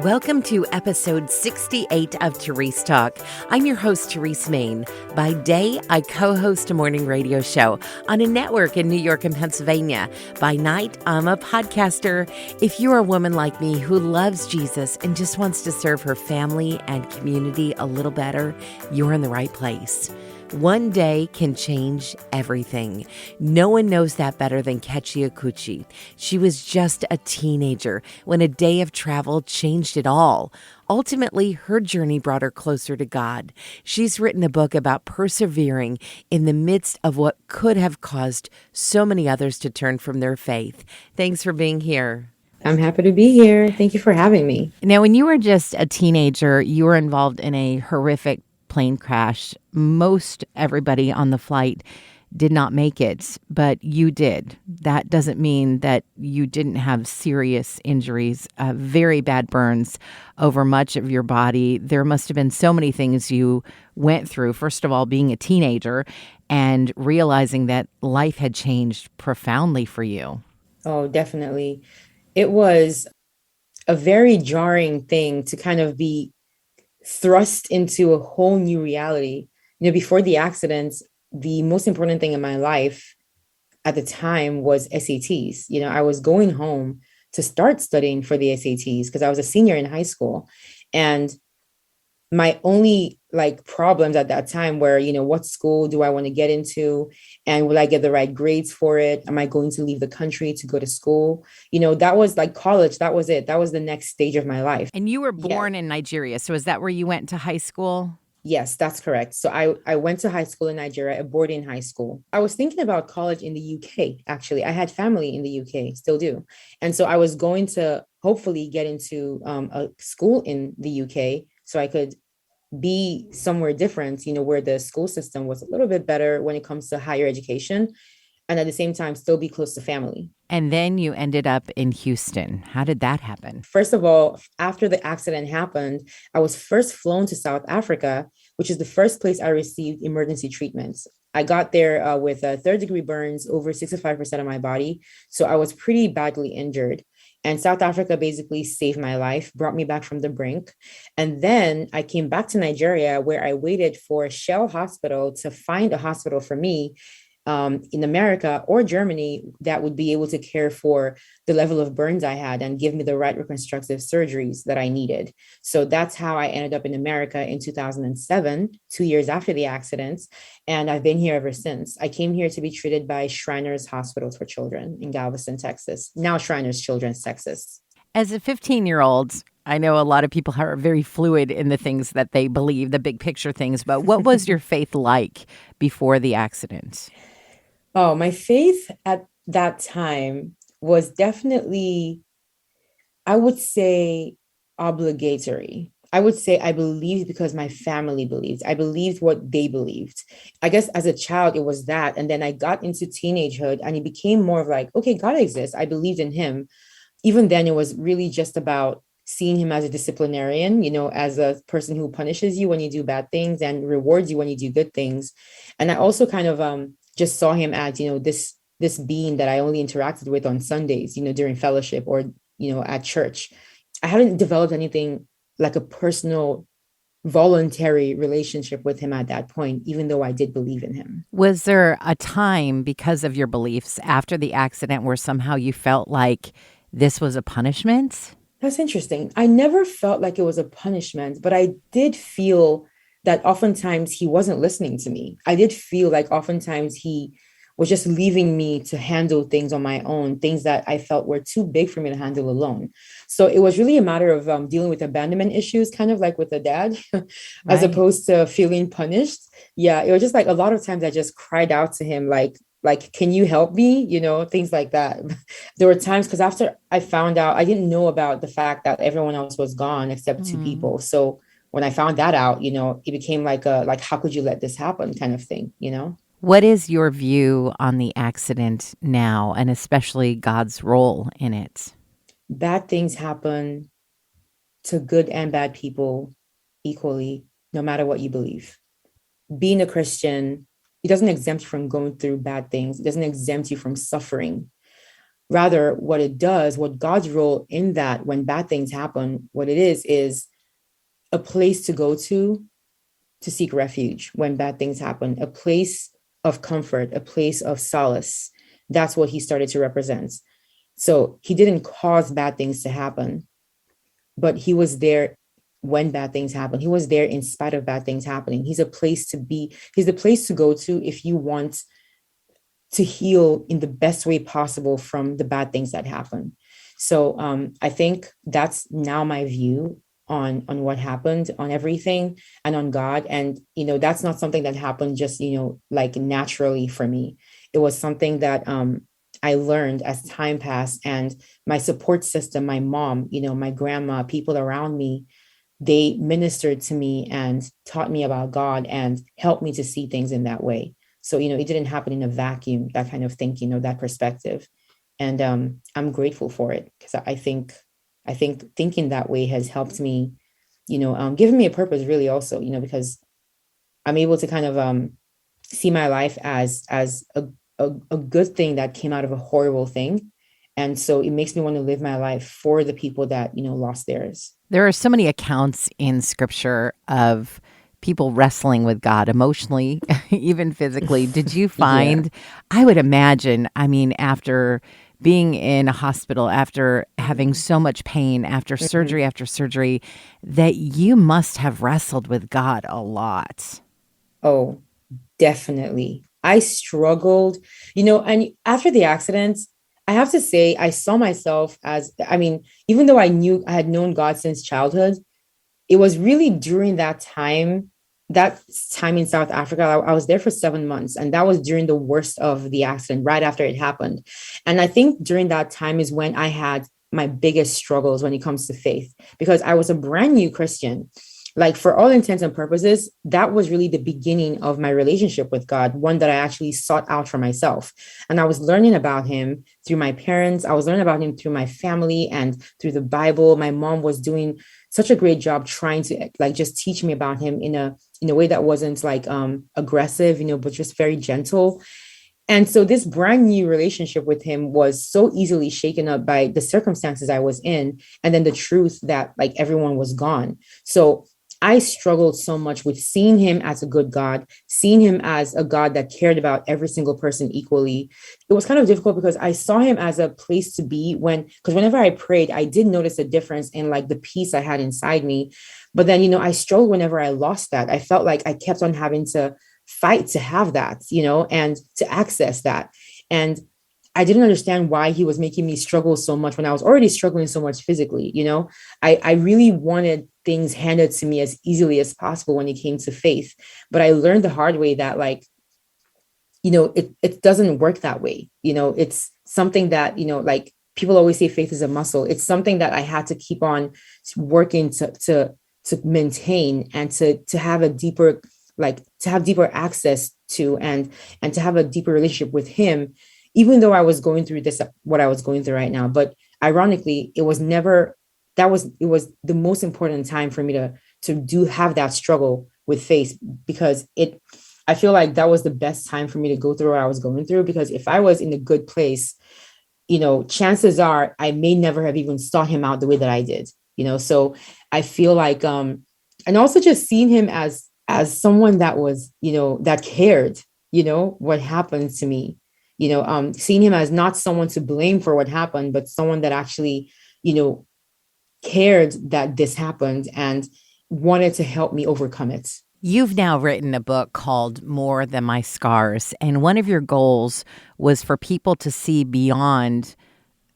Welcome to episode 68 of Terese Talk. I'm your host, Terese Main. By day, I co-host a morning radio show on a network in New York and Pennsylvania. By night, I'm a podcaster. If you're a woman like me who loves Jesus and just wants to serve her family and community a little better, you're in the right place. One day can change everything. No one knows that better than Kechi Okwuchi. She was just a teenager when a day of travel changed it all. Ultimately, her journey brought her closer to God. She's written a book about persevering in the midst of what could have caused so many others to turn from their faith. Thanks for being here. I'm happy to be here. Thank you for having me. Now, when you were just a teenager, you were involved in a horrific plane crash. Most everybody on the flight did not make it, but you did. That doesn't mean that you didn't have serious injuries, very bad burns over much of your body. There must have been so many things you went through. First of all, being a teenager and realizing that life had changed profoundly for you. Oh, definitely. It was a very jarring thing to kind of be thrust into a whole new reality. Before the accident, the most important thing in my life at the time was SATs. I was going home to start studying for the SATs because I was a senior in high school. And my only problems at that time were, what school do I want to get into? And will I get the right grades for it? Am I going to leave the country to go to school? That was like college. That was it. That was the next stage of my life. And you were born in Nigeria. So is that where you went to high school? Yes, that's correct. So I went to high school in Nigeria, a boarding high school. I was thinking about college in the UK, actually. I had family in the UK, still do. And so I was going to hopefully get into a school in the UK so I could be somewhere different, where the school system was a little bit better when it comes to higher education, and at the same time still be close to family. And then you ended up in Houston. How did that happen? First of all, after the accident happened, I was first flown to South Africa, which is the first place I received emergency treatments. I got there with third-degree burns over 65% of my body, so I was pretty badly injured. And South Africa basically saved my life, brought me back from the brink. And then I came back to Nigeria, where I waited for Shell Hospital to find a hospital for me in America or Germany that would be able to care for the level of burns I had and give me the right reconstructive surgeries that I needed. So that's how I ended up in America in 2007, 2 years after the accident. And I've been here ever since. I came here to be treated by Shriners Hospital for Children in Galveston, Texas, now Shriners Children's Texas. As a 15-year-old, I know a lot of people are very fluid in the things that they believe, the big picture things, but what was your faith like before the accident? Oh, my faith at that time was definitely, I would say, obligatory. I would say I believed because my family believed. I believed what they believed. I guess as a child, it was that. And then I got into teenagehood and it became more of like, okay, God exists. I believed in him. Even then, it was really just about seeing him as a disciplinarian, as a person who punishes you when you do bad things and rewards you when you do good things. And I also kind of just saw him as, this being that I only interacted with on Sundays, during fellowship or, at church. I hadn't developed anything like a personal, voluntary relationship with him at that point, even though I did believe in him. Was there a time because of your beliefs after the accident where somehow you felt like this was a punishment? That's interesting. I never felt like it was a punishment, but I did feel that oftentimes he wasn't listening to me. I did feel like oftentimes he was just leaving me to handle things on my own, things that I felt were too big for me to handle alone. So it was really a matter of dealing with abandonment issues, kind of like with a dad, as opposed to feeling punished. Yeah, it was just like a lot of times I just cried out to him, like, can you help me? Things like that. There were times because after I found out, I didn't know about the fact that everyone else was gone except two people. So when I found that out, it became like how could you let this happen kind of thing, What is your view on the accident now, and especially God's role in it? Bad things happen to good and bad people equally, no matter what you believe. Being a Christian, it doesn't exempt you from going through bad things. It doesn't exempt you from suffering. Rather, what it does, what God's role in that, when bad things happen, what it is a place to go to seek refuge when bad things happen, a place of comfort, a place of solace. That's what he started to represent. So he didn't cause bad things to happen, but he was there when bad things happen. He was there in spite of bad things happening. He's a place to be, he's the place to go to if you want to heal in the best way possible from the bad things that happen. So I think that's now my view on what happened, on everything, and on God. And that's not something that happened just like naturally for me. It was something that I learned as time passed, and my support system, my mom, my grandma, people around me, they ministered to me and taught me about God and helped me to see things in that way. So, it didn't happen in a vacuum, that kind of thinking or that perspective. And I'm grateful for it, because I think thinking that way has helped me, given me a purpose really also, because I'm able to kind of see my life as a good thing that came out of a horrible thing. And so it makes me want to live my life for the people that, lost theirs. There are so many accounts in scripture of people wrestling with God emotionally, even physically. Did you Yeah. find, I would imagine, I mean, after being in a hospital, after having so much pain, Mhm. after surgery, that you must have wrestled with God a lot. Oh, definitely. I struggled, and after the accident, I have to say, I saw myself as, I mean, even though I had known God since childhood, it was really during that time in South Africa. I was there for 7 months, and that was during the worst of the accident, right after it happened. And I think during that time is when I had my biggest struggles when it comes to faith, because I was a brand new Christian. Like, for all intents and purposes, that was really the beginning of my relationship with God, one that I actually sought out for myself. And I was learning about him through my parents. I was learning about him through my family and through the Bible. My mom was doing such a great job trying to like just teach me about him in a way that wasn't like aggressive, but just very gentle. And so this brand new relationship with him was so easily shaken up by the circumstances I was in, and then the truth that like everyone was gone. So I struggled so much with seeing him as a good God, seeing him as a God that cared about every single person equally. It was kind of difficult because I saw him as a place to be because whenever I prayed, I did notice a difference in like the peace I had inside me. But then, I struggled whenever I lost that. I felt like I kept on having to fight to have that, and to access that. And I didn't understand why he was making me struggle so much when I was already struggling so much physically. I really wanted things handed to me as easily as possible when it came to faith. But I learned the hard way that like, it doesn't work that way. It's something that, like people always say faith is a muscle. It's something that I had to keep on working to maintain, and to have a deeper, like to have deeper access to, and to have a deeper relationship with him, even though I was going through this, what I was going through right now. But ironically, it was never, it was the most important time for me to do have that struggle with faith, because I feel like that was the best time for me to go through what I was going through, because if I was in a good place, chances are I may never have even sought him out the way that I did. So I feel like and also just seeing him as someone that was, that cared, what happened to me, seeing him as not someone to blame for what happened, but someone that actually, you know, cared that this happened and wanted to help me overcome it. You've now written a book called More Than My Scars, and one of your goals was for people to see beyond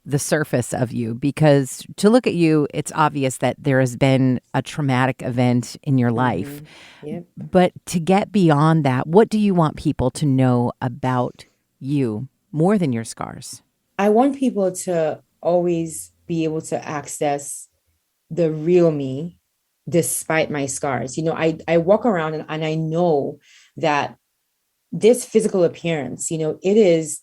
the surface of you, because to look at you, it's obvious that there has been a traumatic event in your life. Yep. But to get beyond that, what do you want people to know about you more than your scars? I want people to always be able to access the real me despite my scars. I walk around and I know that this physical appearance, it is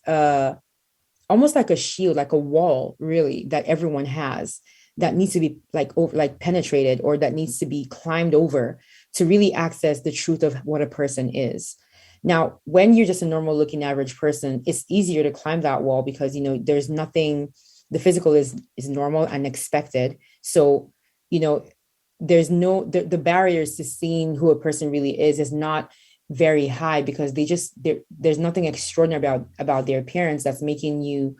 almost like a shield, like a wall, really, that everyone has, that needs to be like over, like penetrated, or that needs to be climbed over to really access the truth of what a person is. Now, when you're just a normal looking average person, it's easier to climb that wall because, there's nothing, the physical is normal and expected. So, you know, there's no, the barriers to seeing who a person really is not very high because there's nothing extraordinary about their appearance that's making you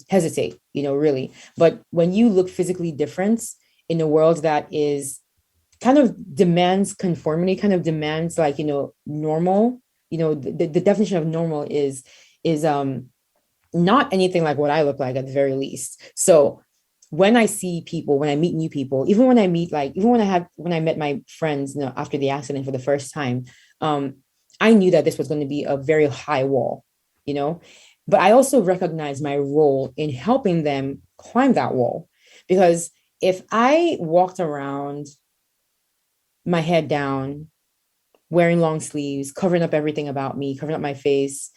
hesitate, really. But when you look physically different in a world that is kind of demands conformity, kind of demands like, normal, the definition of normal is not anything like what I look like at the very least. So when I see people, when I meet new people, even when I meet like, even when I met my friends, after the accident for the first time, um, I knew that this was going to be a very high wall, you know, but I also recognize my role in helping them climb that wall. Because if I walked around my head down, wearing long sleeves, covering up everything about me, covering up my face,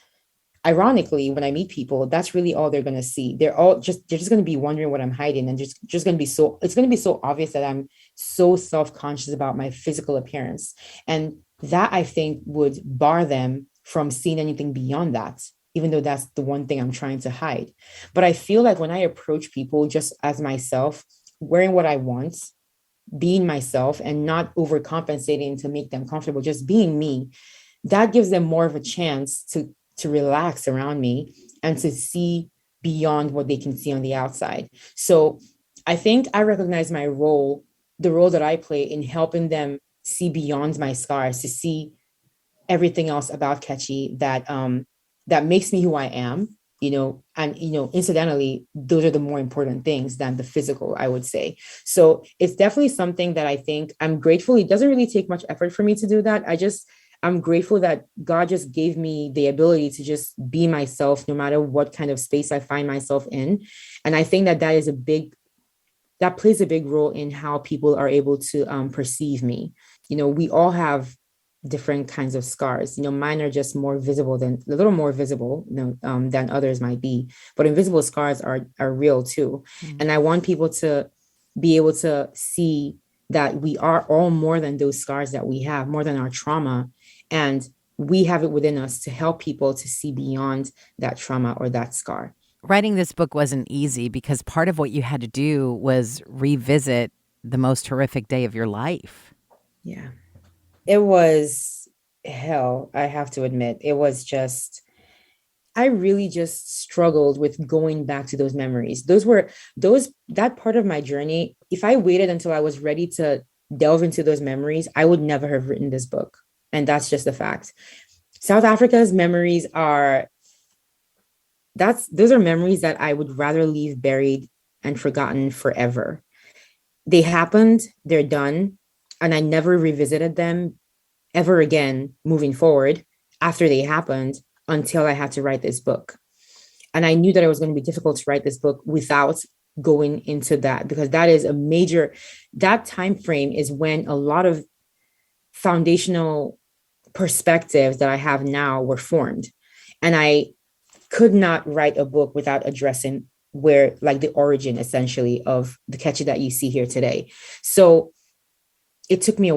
ironically, when I meet people, that's really all they're gonna see. They're just gonna be wondering what I'm hiding, and just gonna be so it's gonna be so obvious that I'm so self-conscious about my physical appearance. And that I think would bar them from seeing anything beyond that, even though that's the one thing I'm trying to hide. But I feel like when I approach people just as myself, wearing what I want, being myself and not overcompensating to make them comfortable, just being me, that gives them more of a chance to relax around me and to see beyond what they can see on the outside. So I think I recognize my role, the role that I play in helping them see beyond my scars, to see everything else about Kechi that makes me who I am, and incidentally, those are the more important things than the physical, I would say. So it's definitely something that I think I'm grateful. It doesn't really take much effort for me to do that. I'm grateful that God just gave me the ability to just be myself no matter what kind of space I find myself in. And I think that plays a big role in how people are able to perceive me. We all have different kinds of scars. Mine are just more visible than a little more visible, than others might be. But invisible scars are real too. Mm-hmm. And I want people to be able to see that we are all more than those scars that we have, more than our trauma. And we have it within us to help people to see beyond that trauma or that scar. Writing this book wasn't easy because part of what you had to do was revisit the most horrific day of your life. Yeah. It was hell, I have to admit. I really just struggled with going back to those memories. That part of my journey. If I waited until I was ready to delve into those memories, I would never have written this book. And that's just a fact. South Africa's memories those are memories that I would rather leave buried and forgotten forever. They happened, they're done, and I never revisited them ever again moving forward after they happened until I had to write this book. And I knew that it was going to be difficult to write this book without going into that, because that time frame is when a lot of foundational perspectives that I have now were formed. And I could not write a book without addressing the origin essentially of the Kechi that you see here today. So it took me a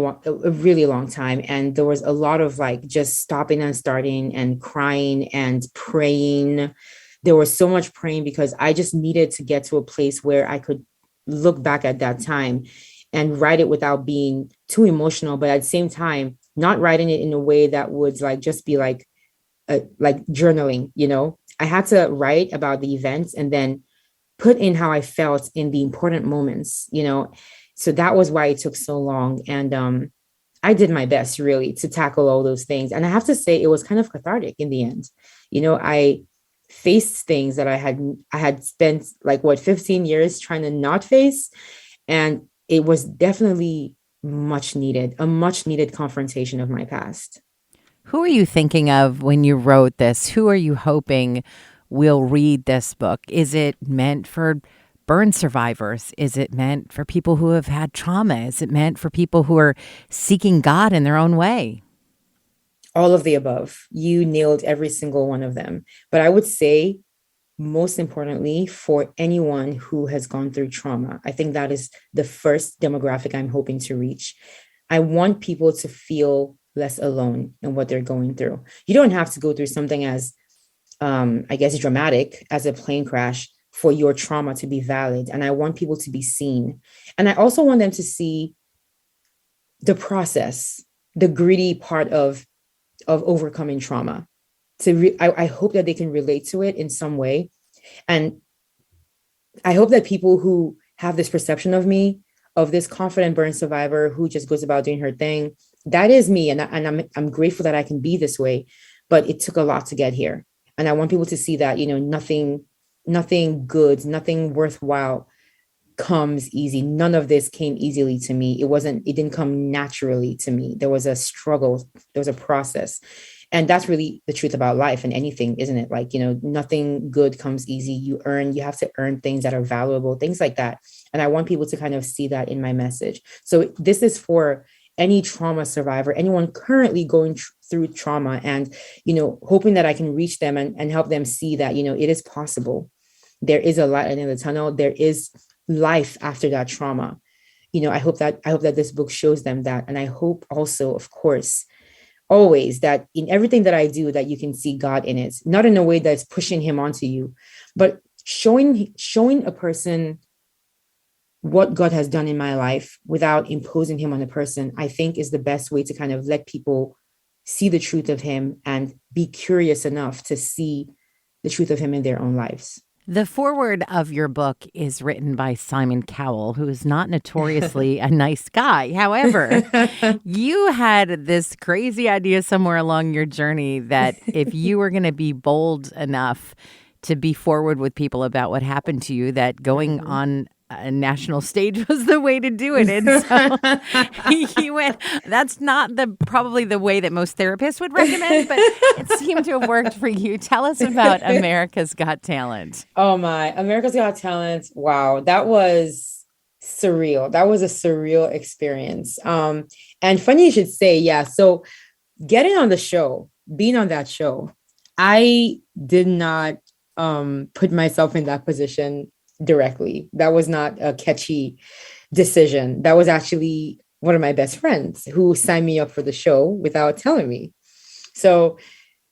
really long time. And there was a lot of just stopping and starting and crying and praying. There was so much praying because I just needed to get to a place where I could look back at that time and write it without being too emotional, but at the same time, not writing it in a way that would just be like journaling, I had to write about the events and then put in how I felt in the important moments, So that was why it took so long. And I did my best really to tackle all those things. And I have to say it was kind of cathartic in the end. I faced things that I had spent 15 years trying to not face. And it was definitely a much needed confrontation of my past. Who are you thinking of when you wrote this? Who are you hoping will read this book? Is it meant for burn survivors? Is it meant for people who have had trauma? Is it meant for people who are seeking God in their own way? All of the above. You nailed every single one of them. But I would say, most importantly, for anyone who has gone through trauma, I think that is the first demographic I'm hoping to reach. I want people to feel less alone in what they're going through. You don't have to go through something as, I guess, dramatic as a plane crash for your trauma to be valid. And I want people to be seen. And I also want them to see the process, the gritty part of overcoming trauma. I hope that they can relate to it in some way. And I hope that people who have this perception of me, of this confident burn survivor who just goes about doing her thing, that is me. And I'm grateful that I can be this way, but it took a lot to get here. And I want people to see that, nothing good, nothing worthwhile comes easy. None of this came easily to me. It didn't come naturally to me. There was a struggle, there was a process. And that's really the truth about life and anything, isn't it? Like, nothing good comes easy. You have to earn things that are valuable, things like that. And I want people to kind of see that in my message. So this is for any trauma survivor, anyone currently going through trauma, and, hoping that I can reach them and help them see that, it is possible. There is a light at the end of the tunnel. There is life after that trauma. I hope that this book shows them that. And I hope also, of course, always, that in everything that I do, that you can see God in it, not in a way that's pushing him onto you, but showing a person what God has done in my life without imposing him on a person, I think is the best way to kind of let people see the truth of him and be curious enough to see the truth of him in their own lives. The foreword of your book is written by Simon Cowell, who is not notoriously a nice guy. However, you had this crazy idea somewhere along your journey that if you were going to be bold enough to be forward with people about what happened to you, that going on a national stage was the way to do it. And so he went, that's not probably the way that most therapists would recommend, but it seemed to have worked for you. Tell us about America's Got Talent. Oh my, America's Got Talent. Wow. That was surreal. That was a surreal experience. And funny you should say, yeah. So getting on the show, being on that show, I did not put myself in that position directly. That was not a catchy decision. That was actually one of my best friends who signed me up for the show without telling me. So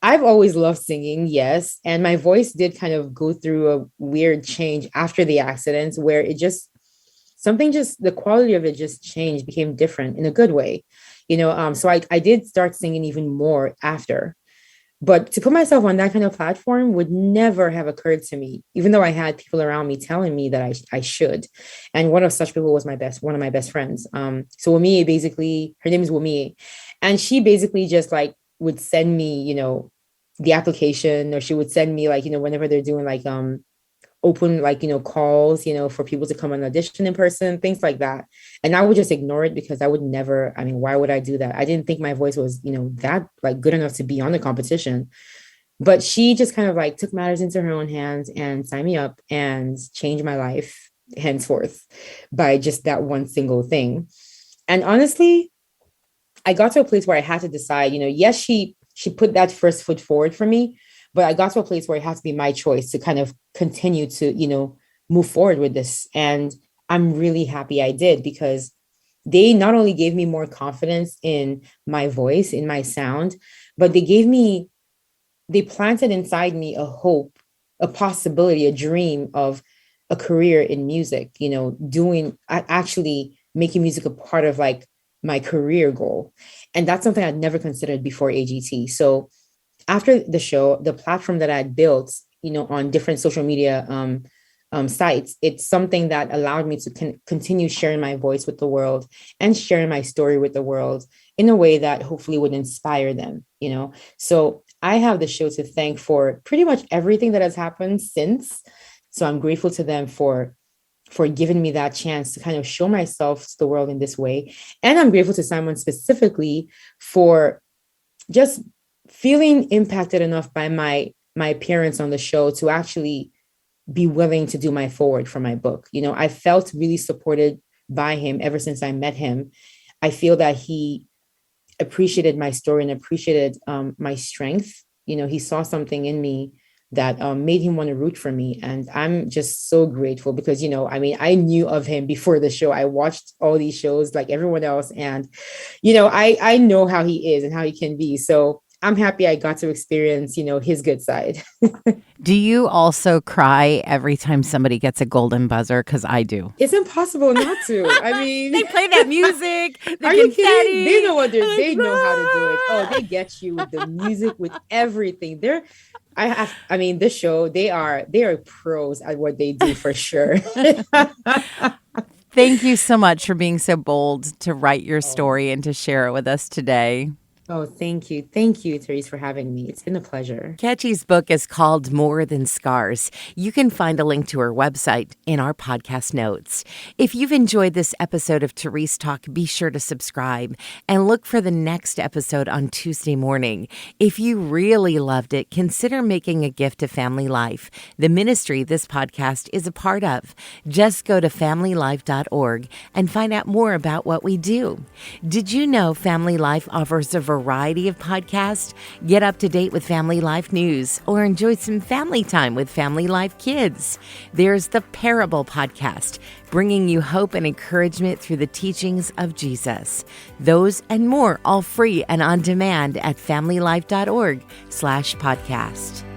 I've always loved singing, yes. And my voice did kind of go through a weird change after the accident where the quality of it just changed, became different in a good way. So I did start singing even more after. But to put myself on that kind of platform would never have occurred to me, even though I had people around me telling me that I should. And one of such people was one of my best friends. So Wumi, basically, her name is Wumi, and she basically just like would send me, the application, or she would send me like, whenever they're doing like open like calls for people to come and audition in person, things like that. And I would just ignore it because I would never, I mean, why would I do that? I didn't think my voice was that like good enough to be on the competition. But she just kind of like took matters into her own hands and signed me up and changed my life henceforth by just that one single thing. And honestly, I got to a place where I had to decide, yes, she put that first foot forward for me, but I got to a place where it had to be my choice to kind of continue to, move forward with this. And I'm really happy I did, because they not only gave me more confidence in my voice, in my sound, but they planted inside me a hope, a possibility, a dream of a career in music, actually making music a part of like my career goal. And that's something I'd never considered before AGT. So after the show, the platform that I built, on different social media sites, it's something that allowed me to continue sharing my voice with the world and sharing my story with the world in a way that hopefully would inspire them, So I have the show to thank for pretty much everything that has happened since. So I'm grateful to them for giving me that chance to kind of show myself to the world in this way. And I'm grateful to Simon specifically for just feeling impacted enough by my appearance on the show to actually be willing to do my forward for my book. I felt really supported by him ever since I met him. I feel that he appreciated my story and appreciated my strength. He saw something in me that made him want to root for me. And I'm just so grateful because, I knew of him before the show. I watched all these shows like everyone else. And, I know how he is and how he can be. So I'm happy I got to experience, his good side. Do you also cry every time somebody gets a golden buzzer? Because I do. It's impossible not to. I mean, They play that music. The are you confetti. kidding? They know Like, they know how to do it. Oh, they get you with the music, with everything. This show, they are pros at what they do for sure. Thank you so much for being so bold to write your story and to share it with us today. Oh, thank you. Thank you, Terese, for having me. It's been a pleasure. Kechi's book is called More Than Scars. You can find a link to her website in our podcast notes. If you've enjoyed this episode of Terese Talk, be sure to subscribe and look for the next episode on Tuesday morning. If you really loved it, consider making a gift to Family Life, the ministry this podcast is a part of. Just go to familylife.org and find out more about what we do. Did you know Family Life offers a variety of podcasts? Get up to date with Family Life news or enjoy some family time with Family Life kids. There's the Parable podcast, bringing you hope and encouragement through the teachings of Jesus. Those and more, all free and on demand at familylife.org/podcast.